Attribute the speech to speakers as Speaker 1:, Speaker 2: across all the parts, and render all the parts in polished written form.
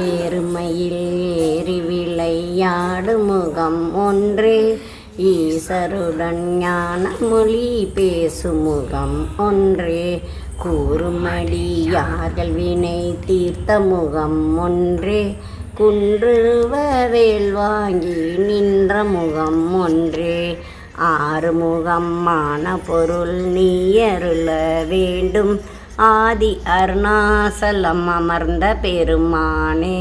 Speaker 1: ஏறுமையில் ஏறி விளையாடு முகம் ஒன்றே, ஈசருடன் ஞான மொழி பேசும் முகம் ஒன்றே, கூறுமடியார்கள் வினை தீர்த்த முகம் ஒன்றே, குன்றுவவேல் வாங்கி நின்ற முகம் ஒன்றே, ஆறுமுகமான பொருள் நீ அருள வேண்டும், ஆதி அருணாசலம் அமர்ந்த பெருமானே.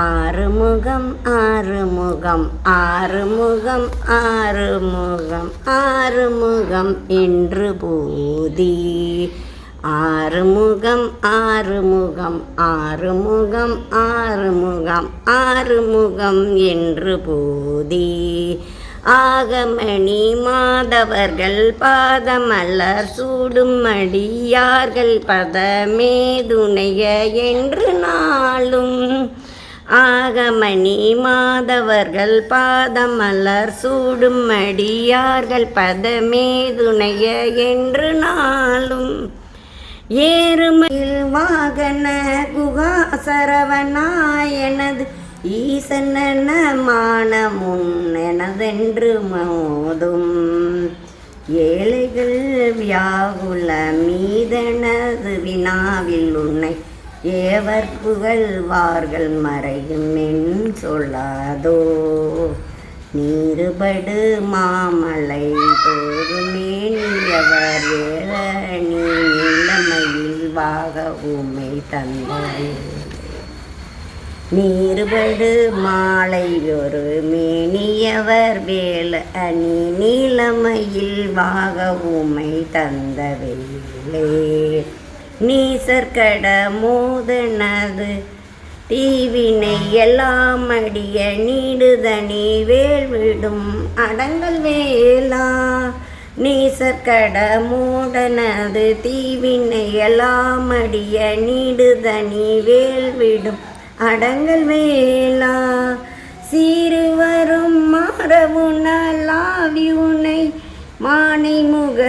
Speaker 1: ஆறுமுகம் ஆறுமுகம் ஆறுமுகம் ஆறுமுகம் ஆறுமுகம் என்று போதி, ஆறுமுகம் ஆறுமுகம் ஆறுமுகம் ஆறுமுகம் ஆறுமுகம் என்று போதி, ஆகமணி மாதவர்கள் பாதமலர் சூடும் அடியார்கள் பதமே துணைய என்று நாளும், ஆகமணி மாதவர்கள் பாதமலர் சூடும் அடியார்கள் பதமே துணைய என்று நாளும், ஏறுமையில் வாகன குகா சரவணாயனது ஈசன மானமுன் எனதென்று மோதும், ஏழைகள் வியாகுல மீதனது வினாவில் உன்னை ஏவர் புகழ்வார்கள் மறையும் என் சொல்லாதோ, நீருபடு மாமலை தோறுமே நீயவர் வேள நீ நிலைமையில் வாக ஊமை தந்தாய், நீருபடு மாலை ஒரு மேனியவர் வேல அணி நீலமையில் வாக ஊமை தந்த வேலே, நீசற்கட மோதனது தீவினை எல்லாம் அடிய நீடுதனி வேள்விடும் அடங்கல் வேளா, நீசற்கட மூடனது தீவினை எல்லாம் அடிய நீடுதனி வேள்விடும் அடங்கல் வேளா, சீருவரும் மாறவுணலாவி உனை மானை முக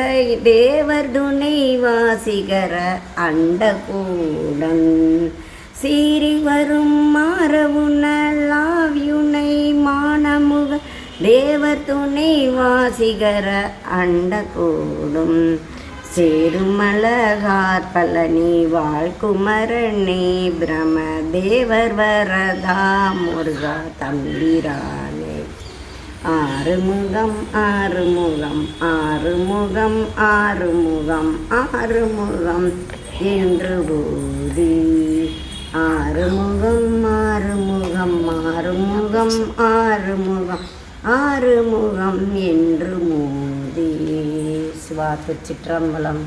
Speaker 1: தேவர் துணை வாசிகர அண்ட கூடன், சீறி வரும் மாறவுணலாவி உனை மானமுக தேவர் துணை வாசிகர அண்ட கூடும், சேருமலகார் பழனி வாழ்குமரனே பிரம தேவர் வரதா முருகா தம்பிரானே. ஆறுமுகம் ஆறுமுகம் ஆறுமுகம் ஆறுமுகம் ஆறுமுகம் என்று போதி, ஆறுமுகம் ஆறுமுகம் ஆறுமுகம் ஆறுமுகம் ஆறுமுகம் என்று மோதி. சிவா திருச்சிற்றம்பலம்.